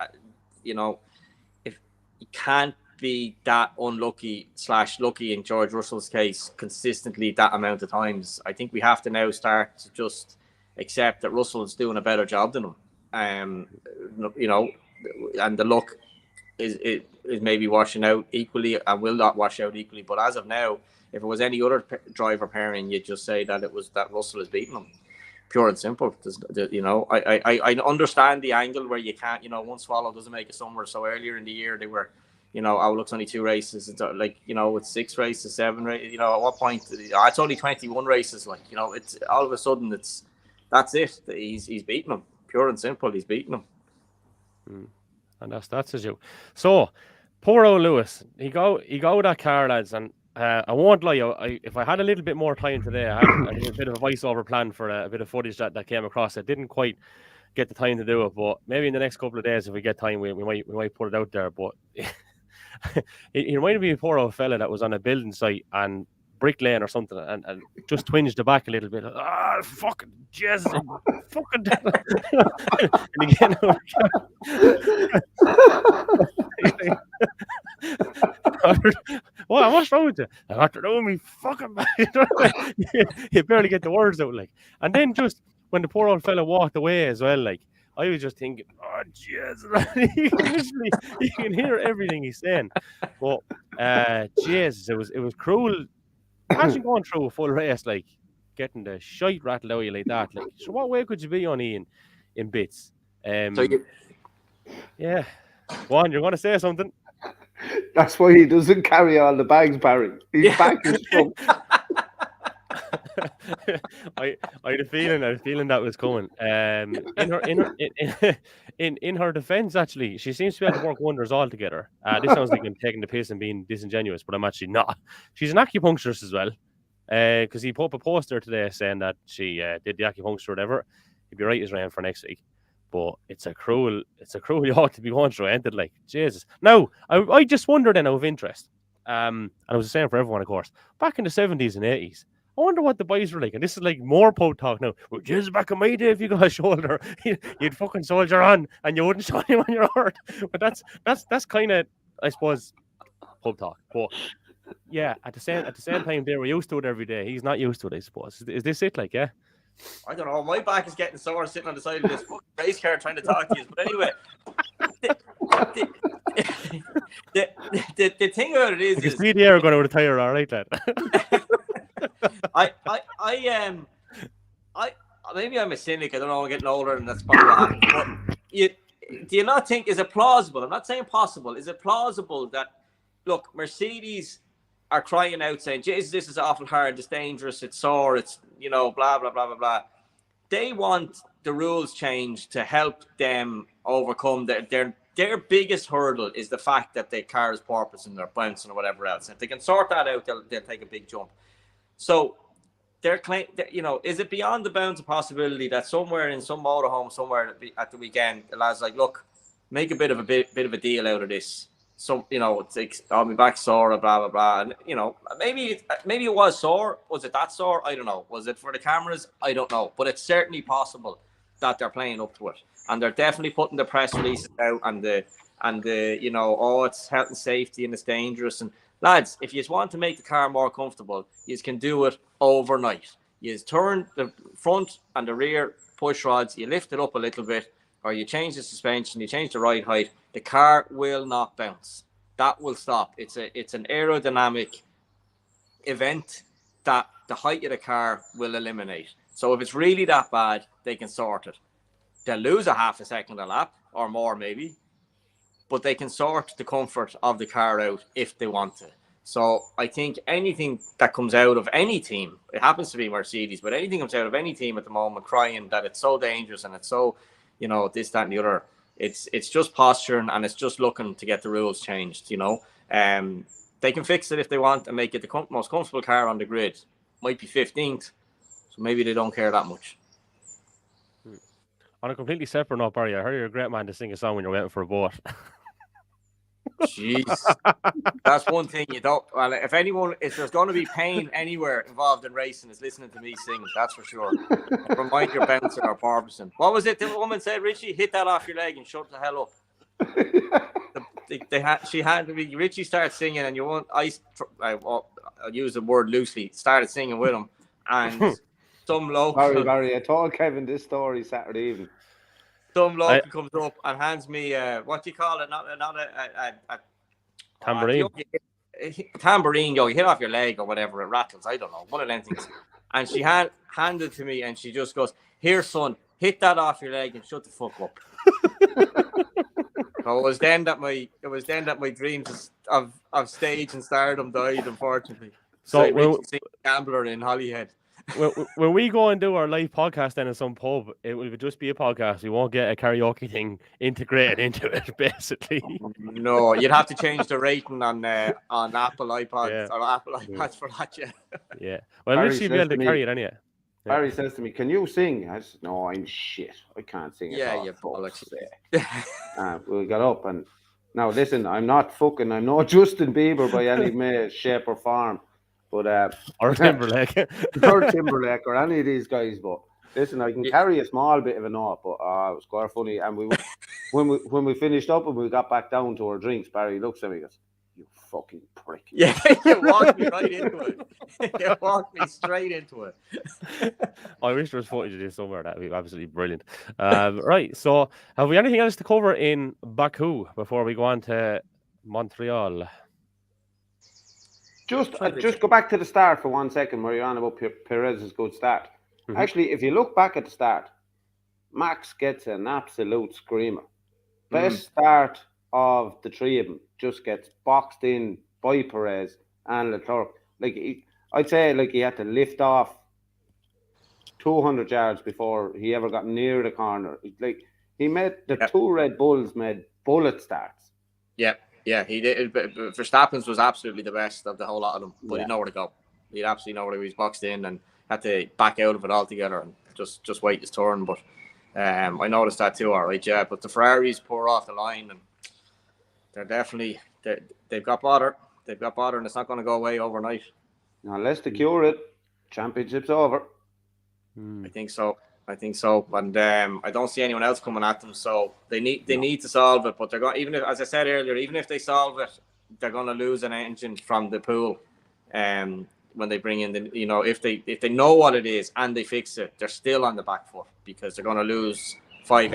you know, if you can't be that unlucky / lucky in George Russell's case consistently that amount of times, I think we have to now start to just accept that Russell's doing a better job than him. You know, and the luck is maybe washing out equally and will not wash out equally. But as of now, if it was any other driver pairing, you'd just say that Russell is beating him. Pure and simple. You know, I understand the angle where you can't, you know, one swallow doesn't make a summer. So earlier in the year they were, you know, oh, looks only 2 races. It's like, you know, with 6 races, 7 races, you know, at what point? It's only 21 races. Like, you know, it's all of a sudden that's it. He's beating him. Pure and simple. He's beating him. And that's his you. So poor old Lewis. He go with that car, lads, and I won't lie. If I had a little bit more time today, I had a bit of a voiceover plan for a bit of footage that came across. I didn't quite get the time to do it, but maybe in the next couple of days, if we get time, we might put it out there. But he reminded me of a poor old fella that was on a building site and brick lane or something, and just twinged the back a little bit. Fucking Jesus, fucking. And again, what's wrong with you? After doing me fucking bad. You barely get the words out, like. And then just when the poor old fella walked away as well, like, I was just thinking, oh Jesus, you can hear everything he's saying. But Jesus, it was cruel. Imagine going through a full race, like getting the shite rattled out of you like that. Like, so what way could you be on in bits? Yeah. Juan, you're gonna say something? That's why he doesn't carry all the bags, Barry. His back is full. I had a feeling that was coming. In her defense, actually, she seems to be able to work wonders altogether. This sounds like I'm taking the piss and being disingenuous, but I'm actually not. She's an acupuncturist as well, because he put up a poster today saying that she did the acupuncture or whatever. He'd be right as rain for next week. But it's a cruel yacht to be going through, ain't it? Like, Jesus. Now, I just wonder then, out of interest, and I was the same for everyone, of course, back in the 70s and 80s, I wonder what the boys were like. And this is like more pub talk now. Well, Jesus, back in my day, if you got a shoulder, you'd fucking soldier on and you wouldn't show him on your heart. But that's kind of, I suppose, pub talk. But yeah, at the same time, they were used to it every day. He's not used to it, I suppose. Is this it? Like, yeah? I don't know. My back is getting sore sitting on the side of this fucking race car trying to talk to you. But anyway, the thing about it is, you see the air going to retire, all right, lad. I maybe I'm a cynic. I don't know. I'm getting older, and that's probably what happens. But do you not think, is it plausible? I'm not saying possible. Is it plausible that, look, Mercedes are crying out saying, Jesus, this is awful hard, it's dangerous, it's sore, it's, you know, blah, blah, blah, blah, blah. They want the rules changed to help them overcome their biggest hurdle is the fact that their car is porpoising or bouncing or whatever else. If they can sort that out, they'll take a big jump. So their claim, you know, is it beyond the bounds of possibility that somewhere in some motorhome somewhere at the weekend, the lads like, look, make a bit of a deal out of this. So, it's like, oh, my back sore, blah, blah, blah. And, maybe it was sore. Was it that sore? I don't know. Was it for the cameras? I don't know. But it's certainly possible that they're playing up to it. And they're definitely putting the press releases out and the oh, it's health and safety and it's dangerous. And lads, if you just want to make the car more comfortable, you can do it overnight. You just turn the front and the rear push rods, you lift it up a little bit, or you change the suspension, you change the ride height, the car will not bounce. That will stop. It's an aerodynamic event that the height of the car will eliminate. So if it's really that bad, they can sort it. They'll lose a half a second a lap or more maybe, but they can sort the comfort of the car out if they want to. So I think anything that comes out of any team, it happens to be Mercedes, but anything comes out of any team at the moment crying that it's so dangerous and it's so, this, that, and the other, it's just posturing and it's just looking to get the rules changed, They can fix it if they want and make it the most comfortable car on the grid. Might be 15th, so maybe they don't care that much. On a completely separate note, Barry, I heard you're a great man to sing a song when you're waiting for a boat. Jeez, that's one thing you don't. Well, if there's going to be pain anywhere involved in racing, it's listening to me sing. That's for sure. Remind your bouncer or Barbison. What was it the woman said, Richie? Hit that off your leg and shut the hell up. She had to be. Richie started singing, and you won't. I'll use the word loosely. Started singing with him, and some local. Barry, I told Kevin this story Saturday evening. Some local comes up and hands me what do you call it? Not a tambourine. Tambourine, you hit off your leg or whatever, it rattles. I don't know. One of them things. And she handed to me and she just goes, "Here, son, hit that off your leg and shut the fuck up." So it was then that my dreams of stage and stardom died, unfortunately. So we'll gambler in Holyhead. When we go and do our live podcast then in some pub, it will just be a podcast. We won't get a karaoke thing integrated into it, basically. No, you'd have to change the rating on Apple iPods or Apple iPads for that, Yeah. Well, at least you'll be able to carry it anyway. Barry says to me, "Can you sing?" I said, "No, I'm shit. I can't sing at all." Yeah, bollocks. We got up and now listen, I'm not Justin Bieber by any shape or form. But or Timberlake. or Timberlake or any of these guys, but listen, I can carry a small bit of a note, but it was quite funny. And when we finished up and we got back down to our drinks, Barry looks at me and goes, "You fucking prick." Yeah, you walked me right into it. You walked me straight into it. I wish there was footage of this somewhere. That'd be absolutely brilliant. Right, so have we anything else to cover in Baku before we go on to Montreal? Just go back to the start for 1 second where you're on about Perez's good start. Mm-hmm. Actually, if you look back at the start, Max gets an absolute screamer. Best start of the three of them, just gets boxed in by Perez and Leclerc. I'd say he had to lift off 200 yards before he ever got near the corner. He made two Red Bulls made bullet starts. Yeah, he did. Verstappen's was absolutely the best of the whole lot of them, but he'd know where to go. He'd absolutely know where he was boxed in and had to back out of it altogether and just wait his turn. But I noticed that too, all right, yeah. But the Ferraris pour off the line and they've got bother. They've got bother and it's not going to go away overnight. Unless they cure it, championship's over. I think so. And I don't see anyone else coming at them, so they need to solve it. But they're going, even if, as I said earlier, even if they solve it, they're going to lose an engine from the pool. When they bring in if they know what it is and they fix it, they're still on the back foot because they're going to lose 5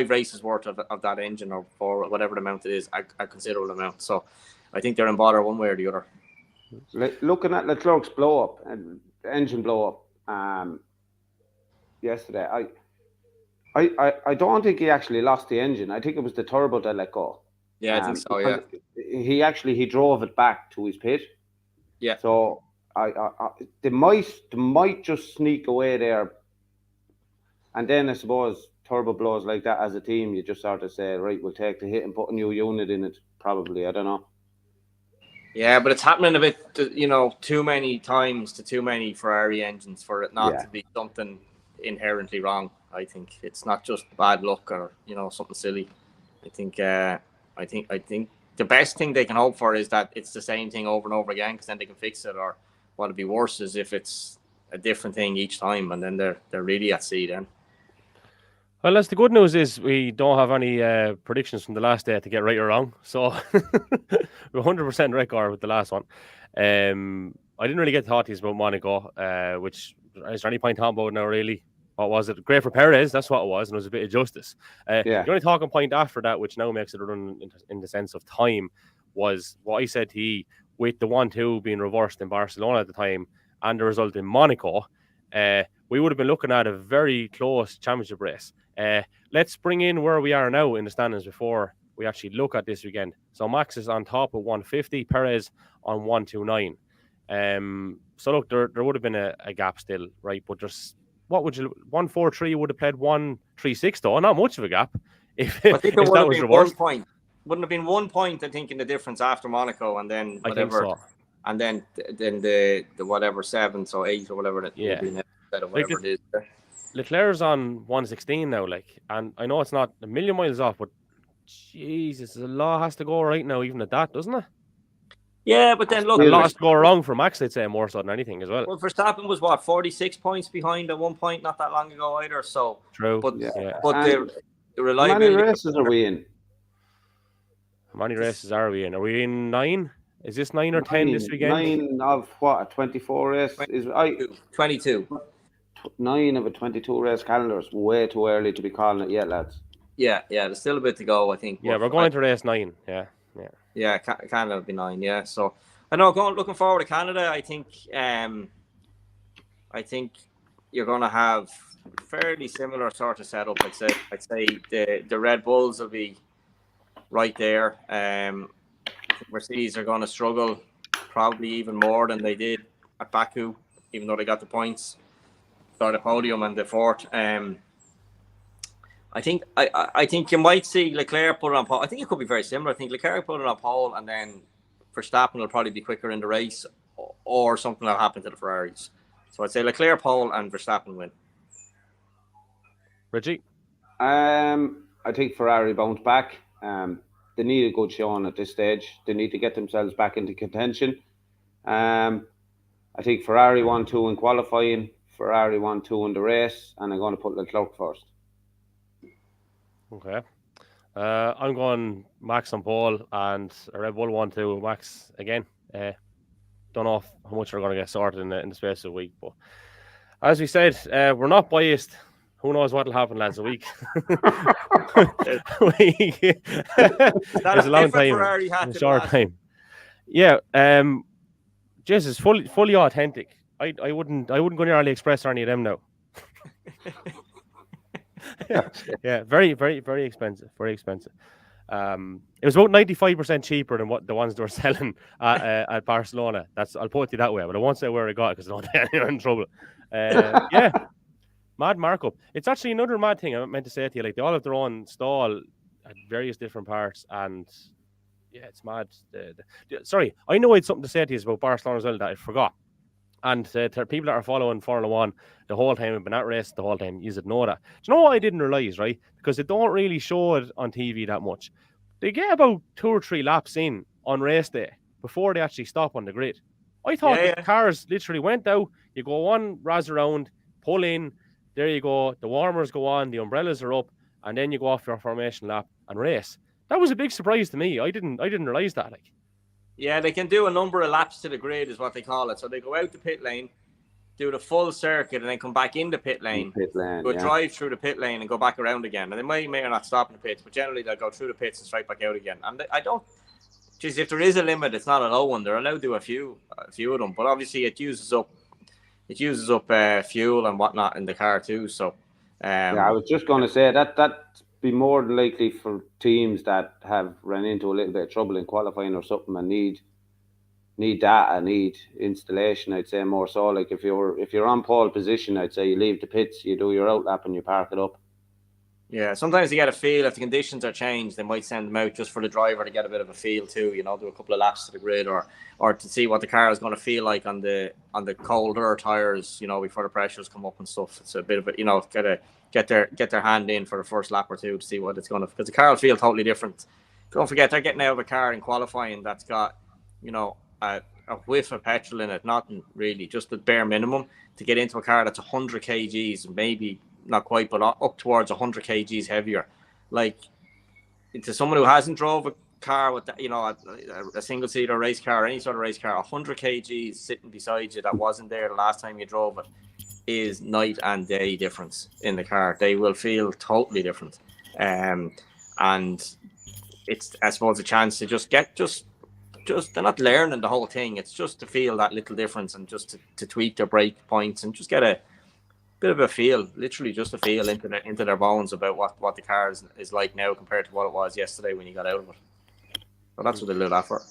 races worth of that engine or whatever the amount it is, a considerable amount. So I think they're in bother one way or the other. Looking at Leclerc's blow up and engine blow up. Yesterday, I don't think he actually lost the engine. I think it was the turbo that let go. Yeah, I think so. Yeah, he drove it back to his pit. Yeah. So they might just sneak away there, and then I suppose turbo blows like that as a team, you just sort of say, right, we'll take the hit and put a new unit in it. Probably, I don't know. Yeah, but it's happening a bit, too many times to too many Ferrari engines for it not to be something inherently wrong. I think it's not just bad luck or something silly. I think the best thing they can hope for is that it's the same thing over and over again, because then they can fix it. Or what would be worse is if it's a different thing each time, and then they're really at sea then. Well, that's the good news is we don't have any predictions from the last day to get right or wrong. So we're 100% record with the last one. I didn't really get to talk to you about Monaco, which is there any point talking about now, really? What was it? Great for Perez, that's what it was, and it was a bit of justice. The only talking point after that, which now makes it run in the sense of time, was what I said to you with the 1-2 being reversed in Barcelona at the time and the result in Monaco. We would have been looking at a very close championship race. Let's bring in where we are now in the standings before we actually look at this weekend. So Max is on top of 150, Perez on 129. So look, there would have been a gap still, right? But there's 143 would have played 136 though, not much of a gap. If I think there if would that have was been reversed. 1 point. Wouldn't have been 1 point, I think, in the difference after Monaco, and then whatever, I think so. and then the whatever 7, so 8 or whatever it would be instead of whatever it is. Leclerc's on 116 now, and I know it's not a million miles off, but Jesus, a lot has to go right now, even at that, doesn't it? Yeah, but then look, a lot has to go wrong for Max, I'd say, more so than anything as well. Well, Verstappen was 46 points behind at 1 point not that long ago either. So true, but but the reliability. How many races are we in? How many races are we in? Are we in 9? Is this 9 or 10 this weekend? 9 of what? A 24 race? 22. 9 of a 22 race calendar is way too early to be calling it yet, lads. Yeah, there's still a bit to go, I think. Yeah, we're going to race 9. Yeah, Canada will be 9. Yeah, so I know. Looking forward to Canada. I think you're going to have fairly similar sort of setup. I'd say the Red Bulls will be right there. Mercedes are going to struggle probably even more than they did at Baku, even though they got the points for the podium and the fourth. I think you might see Leclerc put it on pole. I think it could be very similar. I think Leclerc put it on pole, and then Verstappen will probably be quicker in the race, or something will happen to the Ferraris. So I'd say Leclerc pole and Verstappen win. Richie? I think Ferrari bounce back. They need a good showing at this stage. They need to get themselves back into contention. I think Ferrari 1-2 in qualifying, Ferrari 1-2 in the race, and I'm going to put Leclerc first. Okay. I'm going Max on pole and a Red Bull 1-2 Max again. Don't know how much we're going to get sorted in the space of a week, but as we said, we're not biased. Who knows what will happen, lads, a week. There's a long time, a short time. Yeah, Jesus, fully authentic. I wouldn't go near AliExpress or any of them now. Yeah, very, very, very expensive. Very expensive. It was about 95% cheaper than what the ones they were selling at Barcelona. I'll put it that way, but I won't say where I got it because I don't want anyone in trouble. Yeah, mad markup. It's actually another mad thing I meant to say to you. Like, they all have their own stall at various different parts, and yeah, it's mad. Sorry, I know I had something to say to you about Barcelona as well that I forgot. And to people that are following Formula 1 the whole time, have been at race the whole time, you should know that. Do you know what I didn't realise, right? Because they don't really show it on TV that much. They get about 2 or 3 laps in on race day before they actually stop on the grid. I thought the cars literally went out, you go one razz around, pull in, there you go, the warmers go on, the umbrellas are up, and then you go off your formation lap and race. That was a big surprise to me. I didn't realise that. Like. Yeah, they can do a number of laps to the grid is what they call it. So they go out the pit lane, do the full circuit, and then come back in the pit lane. Drive through the pit lane and go back around again. And they may or not stop in the pits, but generally they'll go through the pits and straight back out again. And I don't... Geez, if there is a limit, it's not a low one. They're allowed to do a few of them. But obviously it uses up fuel and whatnot in the car too. So I was just going to say that'd be more than likely for teams that have run into a little bit of trouble in qualifying or something and need data, need installation. I'd say more so. Like if you're on pole position, I'd say you leave the pits, you do your outlap, and you park it up. Yeah, sometimes you get a feel if the conditions are changed, they might send them out just for the driver to get a bit of a feel too. You know, do a couple of laps to the grid or to see what the car is going to feel like on the colder tires. You know, before the pressures come up and stuff. It's a bit of a, you know, get their hand in for the first lap or two to see what it's going to, because the car will feel totally different don't forget they're getting out of a car in qualifying that's got, you know, a whiff of petrol in it, nothing really, just the bare minimum to get into a car that's 100 kgs, maybe not quite, but up towards 100 kgs heavier. Like, to someone who hasn't drove a car with, you know, a single seater race car, any sort of race car, 100 kgs sitting beside you that wasn't there the last time you drove it is night and day difference in the car. They will feel totally different, and it's, I suppose, a chance to just they're not learning the whole thing. It's just to feel that little difference and just to tweak their brake points and just get a bit of a feel, literally just a feel into their bones about what the car is like now compared to what it was yesterday when you got out of it. So that's what they do that for.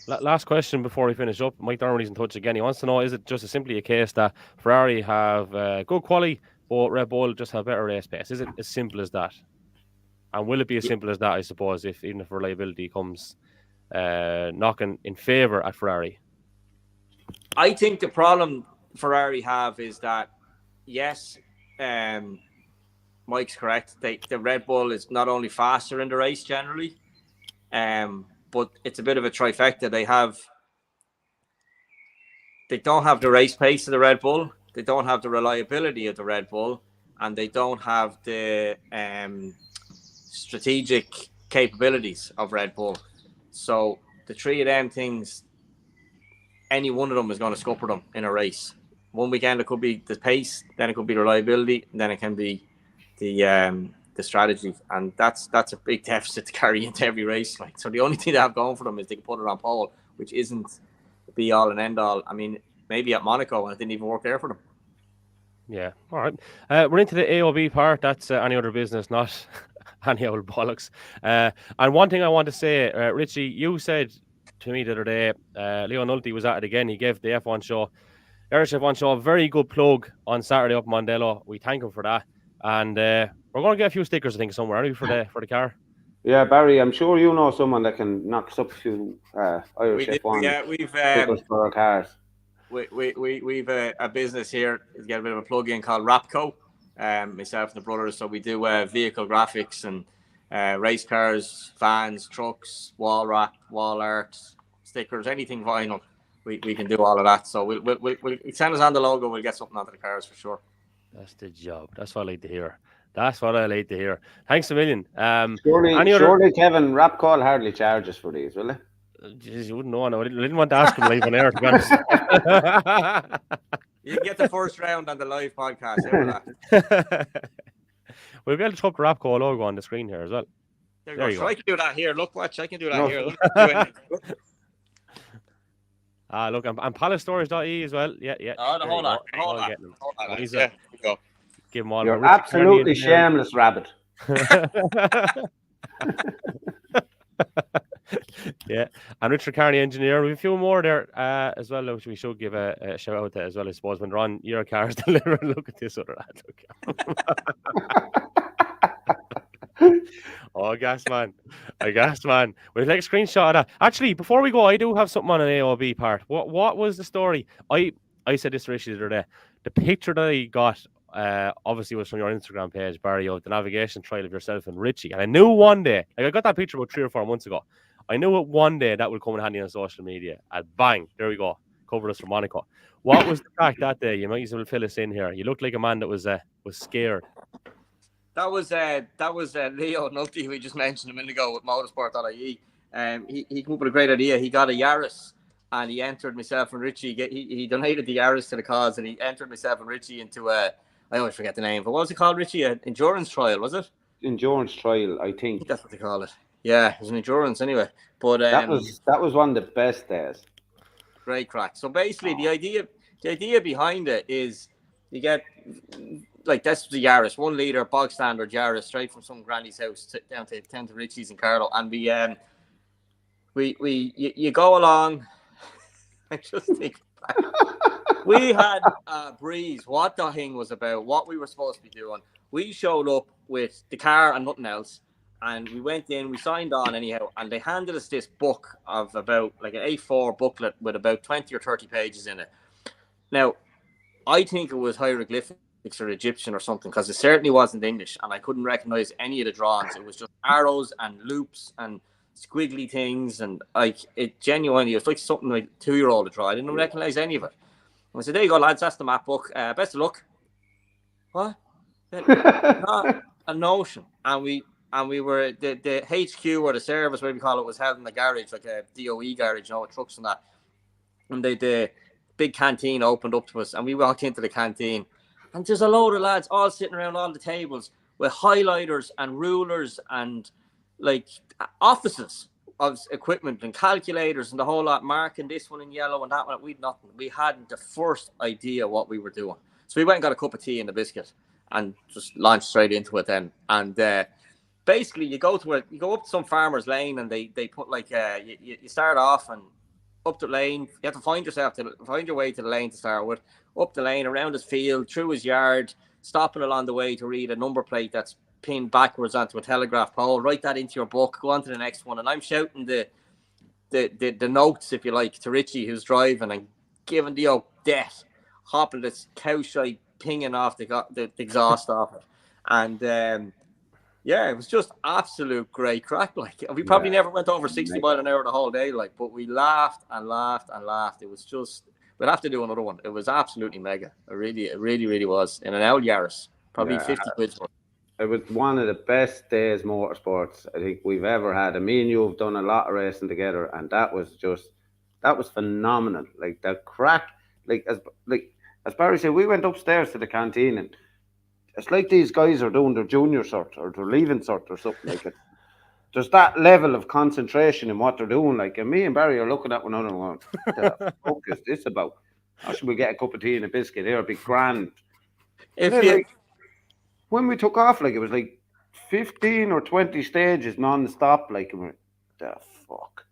Last question before we finish up. Mike Dermody's in touch again. He wants to know, is it just simply a case that Ferrari have good quality, but Red Bull just have better race pace? Is it as simple as that? And will it be as simple as that, I suppose, even if reliability comes knocking in favour at Ferrari? I think the problem Ferrari have is that, yes, Mike's correct. The Red Bull is not only faster in the race generally, but it's a bit of a trifecta. They don't have the race pace of the Red Bull, they don't have the reliability of the Red Bull, and they don't have the strategic capabilities of Red Bull. So the three of them things, any one of them is going to scupper them in a race. One weekend it could be the pace, then it could be reliability, and then it can be the strategy, and that's a big deficit to carry into every race. Like, so the only thing they have going for them is they can put it on pole, which isn't the be all and end all. I mean, maybe at Monaco, and it didn't even work there for them. Yeah, all right. We're into the AOB part. That's any other business, not any old bollocks. And one thing I want to say, Richie, you said to me the other day, Leo Nolte was at it again. He gave the F1 show, Irish F1 show, a very good plug on Saturday up in Mondello. We thank him for that. And we're going to get a few stickers, I think, somewhere, aren't we, for the car? Yeah, Barry, I'm sure you know someone that can knock us up a few Irish F1 we've stickers for our cars. We've a business here to get a bit of a plug-in called Rapco, myself and the brothers. So we do vehicle graphics and race cars, vans, trucks, wall wrap, wall art, stickers, anything vinyl. We can do all of that. So we'll send us on the logo. We'll get something onto the cars for sure. That's the job. That's what I like to hear. That's what I like to hear. Thanks a million. Surely Kevin Rapco hardly charges for these, will he? Jeez, you wouldn't know. No, I didn't want to ask him live on air, to be honest. You can get the first round on the live podcast. We'll be able to chuck the Rapco logo on the screen here as well. There you go. I can do that here. Look, watch. I can do that here. Look, I'm paleststorage.e as well. Yeah. Oh, hold on. There you go. Give them all. You're absolutely shameless, rabbit. Yeah, and Richard Carney, engineer. We have a few more there as well, which we should give a shout out to as well, I suppose, when they're on your cars delivered. Look at this other ad. Look. Oh, gas man. We'll take a screenshot of that. Actually, before we go, I do have something on an AOB part. What was the story? I said this to Richie the other day. The picture that I got obviously was from your Instagram page, Barry, of the navigation trial of yourself and Richie. And I knew one day, like I got that picture about 3 or 4 months ago. I knew it one day that would come in handy on social media. And bang, there we go. Covered us from Monaco. What was the crack that day? You might as well fill us in here. You looked like a man that was scared. That was Leo Nolte, we just mentioned a minute ago with motorsport.ie. He came up with a great idea. He got a Yaris and he entered myself and Richie. He donated the Yaris to the cause and he entered myself and Richie into I always forget the name, but what was it called, Richie? An endurance trial, was it? Endurance trial, I think. That's what they call it. Yeah, it was an endurance anyway. But that was one of the best days. Great crack. So basically, the idea behind it is you get like that's the Yaris, 1 litre bog standard Yaris, straight from some granny's house down to Richie's in Carlow, and you go along. I just think we had a breeze. What the thing was about, what we were supposed to be doing. We showed up with the car and nothing else. And we went in, we signed on anyhow, and they handed us this book of about like an A4 booklet with about 20 or 30 pages in it. Now, I think it was hieroglyphics or Egyptian or something, because it certainly wasn't English, and I couldn't recognize any of the drawings. It was just arrows and loops and squiggly things, and like it genuinely, it was like something like a 2-year-old to try. I didn't recognize any of it. I said, there you go, lads, that's the map book. Best of luck. What? Not a notion. And we were the HQ or the service, whatever you call it, was held in the garage, like a DOE garage, with trucks and that. And the big canteen opened up to us, and we walked into the canteen, and there's a load of lads all sitting around all the tables with highlighters and rulers and like offices of equipment and calculators and the whole lot, marking this one in yellow and that one. We'd nothing. We hadn't the first idea what we were doing. So we went and got a cup of tea and a biscuit and just launched straight into it then. And basically you go up to some farmer's lane, and they put like you start off and up the lane. You have to find your way to the lane to start with. Up the lane, around his field, through his yard, stopping along the way to read a number plate that's pinned backwards onto a telegraph pole. Write that into your book. Go on to the next one. And I'm shouting the notes, if you like, to Richie, who's driving, and giving the old death, hopping this cow shite, pinging off the exhaust off it. And yeah, it was just absolute great crack. Like, we probably never went over 60 miles an hour the whole day, like, but we laughed and laughed and laughed. It was just, we'd have to do another one. It was absolutely mega. It really was. In an old Yaris, probably 50 quid. It was one of the best days motorsports I think we've ever had. And me and you have done a lot of racing together, and that was phenomenal. Like the crack, like as Barry said, we went upstairs to the canteen, and it's like these guys are doing their junior cert or their leaving cert or something like it. There's that level of concentration in what they're doing. Like, and me and Barry are looking at one another going, what the fuck is this about? How should we get a cup of tea and a biscuit here? It'd be grand. When we took off, like, it was like 15 or 20 stages non-stop. Like, the fuck.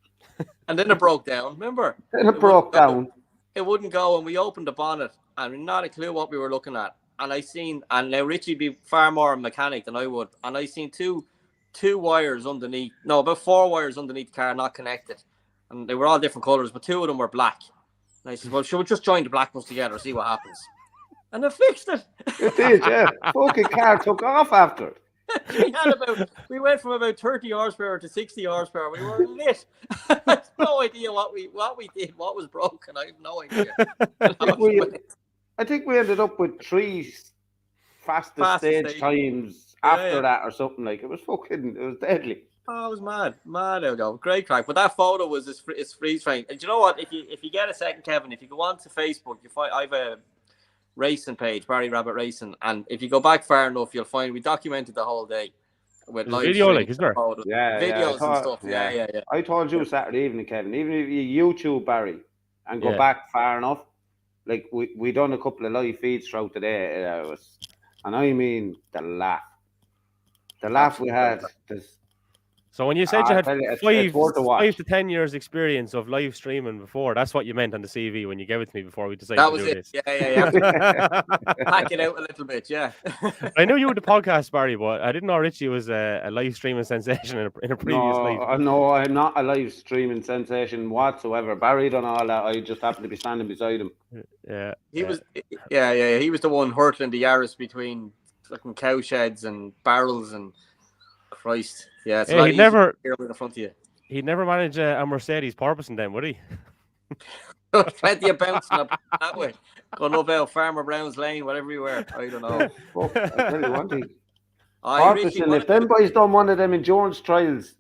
And then it broke down, remember? Then it broke down. It wouldn't go, and we opened the bonnet, and not a clue what we were looking at. And now Richie'd be far more a mechanic than I would. And I seen two wires underneath, about 4 wires underneath the car, not connected. And they were all different colours, but 2 of them were black. And I said, well, should we just join the black ones together, see what happens? And they fixed it. It did, yeah. Fucking car took off after it. We went from about 30 horsepower to 60 horsepower. We were lit. I have no idea what we did, what was broken. I have no idea. I think we ended up with 3 fastest stage times after that or something. Like, it was deadly. Oh, it was mad out of great crack. But that photo was it's freeze frame. And do you know what? If you get a second, Kevin, if you go on to Facebook, you find I have a racing page, Barry Rabbit Racing, and if you go back far enough, you'll find we documented the whole day with live video, like, isn't there? Videos and stuff. Yeah. I told you Saturday evening, Kevin. Even if you YouTube Barry and go back far enough, like we done a couple of live feeds throughout the day. And I mean the laugh we had. So when you said you had 5 to 10 years experience of live streaming before, that's what you meant on the CV when you gave it to me before we decided to do this. Yeah. Pack it out a little bit, yeah. I knew you were the podcast, Barry, but I didn't know Richie was a live streaming sensation in a previous life. No, I'm not a live streaming sensation whatsoever. Barry done all that. I just happened to be standing beside him. Yeah. He was the one hurtling the Yaris between fucking cow sheds and barrels and Christ. Yeah, it's he'd never in the front of you. He'd never manage a Mercedes porpoising then, would he? Plenty of bouncing up that way. Going up out Farmer Brown's Lane, whatever you were. I don't know. I tell you one thing. Porpoising, if them boys done one of them endurance trials,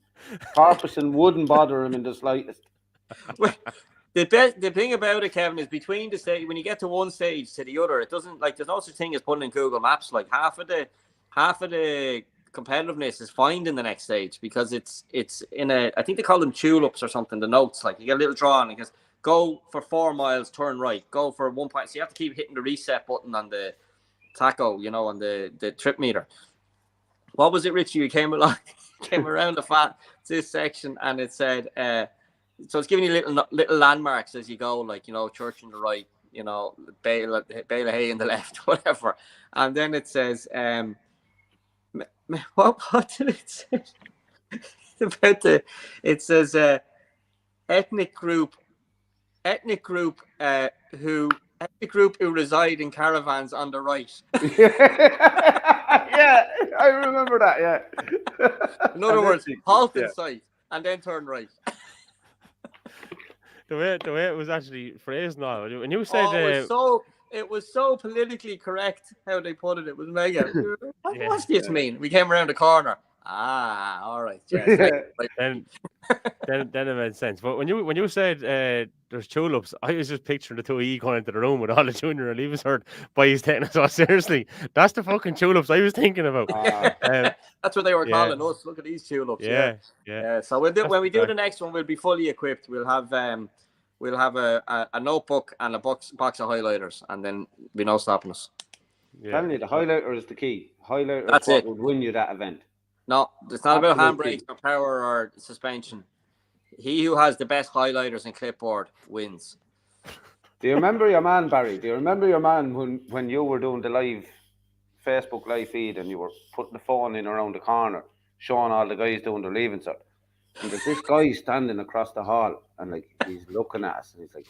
porpoising wouldn't bother him in the slightest. Well, the thing about it, Kevin, is between the stage, when you get to one stage to the other, it doesn't, like, there's no such thing as putting in Google Maps. Like, half of the competitiveness is finding the next stage, because it's in I think they call them tulips or something, the notes. Like, you get a little draw and it goes, go for 4 miles, turn right, go for 1 point. So you have to keep hitting the reset button on the tacho, on the trip meter. What was it, Richie? You came around this section, and it said, so it's giving you little landmarks as you go, like, church on the right, bale of hay in the left, whatever. And then it says, what did it say? It says ethnic group who reside in caravans on the right. Yeah, I remember that. Yeah. In other words, halt in sight. and then turn right. The way it was actually phrased now. When you said it was so politically correct how they put it. It was mega. Yeah. What's this mean? We came around the corner. All right. Then it made sense. But when you said there's tulips, I was just picturing the two of you going into the room with all the junior and leaving cert boys taking us. So seriously, that's the fucking tulips I was thinking about. That's what they were calling us. Look at these tulips. Yeah. So we'll do, when we do the next one, we'll be fully equipped. We'll have a notebook and a box of highlighters, and then be no stopping us. Telling you, the highlighter is the key. Highlighter That's is what it. would win you that event. No, it's not about handbrakes or power or suspension. He who has the best highlighters and clipboard wins. Do you remember your man, Barry? Do you remember your man when you were doing the Facebook live feed and you were putting the phone in around the corner, showing all the guys doing their leaving cert? And there's this guy standing across the hall and like he's looking at us and he's like,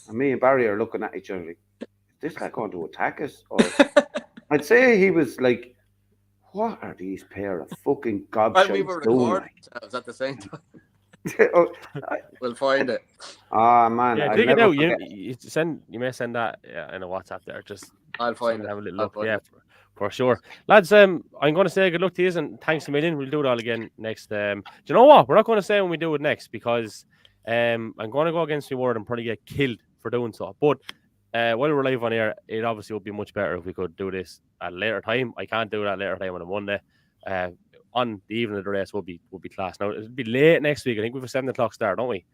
and me and Barry are looking at each other like, is this guy going to attack us? Or I'd say he was like, what are these pair of fucking gobshites we were doing? recording ourselves at the same time. We'll find it. Ah man, yeah, dig it out. You may send that in a WhatsApp there. Just I'll find it. Have a little look. Yeah, for sure, lads. I'm going to say good luck to you and thanks a million. We'll do it all again next. Do you know what? We're not going to say when we do it next because I'm going to go against my word and probably get killed for doing so. But while we're live on air, it obviously would be much better if we could do this at a later time. I can't do it at a later time on a Monday. On the evening of the race will be class. Now it'll be late next week. I think we have a 7 o'clock start, don't we?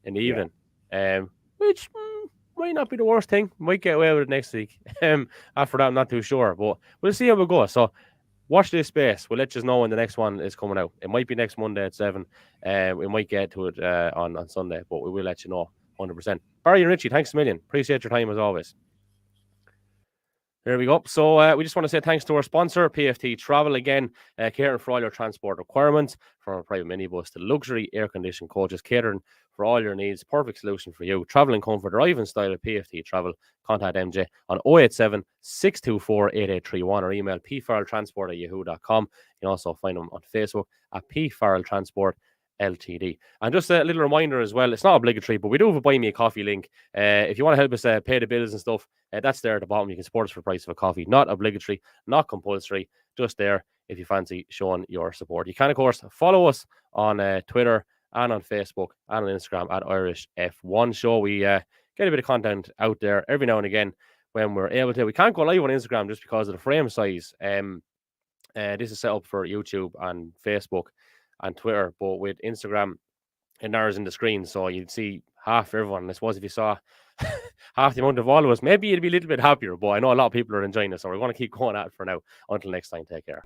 In the evening, which might not be the worst thing. Might get away with it next week. After that, I'm not too sure, but we'll see how we go. So watch this space. We'll let you know when the next one is coming out. It might be next Monday at 7. We might get to it on Sunday, but we will let you know 100%. Barry and Richie, thanks a million. Appreciate your time as always. There we go. So we just want to say thanks to our sponsor, PFT Travel, again, catering for all your transport requirements, from a private minibus to luxury air-conditioned coaches, catering for all your needs. Perfect solution for you. Travelling comfort, driving style at PFT Travel. Contact MJ on 087 624 8831 or email pfarrelltransport@yahoo.com. You can also find them on Facebook at pfarrelltransport Ltd. And just a little reminder as well, it's not obligatory, but we do have a buy me a coffee link. If you want to help us pay the bills and stuff, that's there at the bottom. You can support us for the price of a coffee. Not obligatory, not compulsory, just there if you fancy showing your support. You can, of course, follow us on Twitter and on Facebook and on Instagram at Irish F1 Show. We get a bit of content out there every now and again when we're able to. We can't go live on Instagram just because of the frame size. This is set up for YouTube and Facebook and Twitter, but with Instagram, it narrows in the screen, so you'd see half everyone. I suppose if you saw half the amount of all of us, maybe you'd be a little bit happier, but I know a lot of people are enjoying this, so we're going to keep going at it for now. Until next time, take care.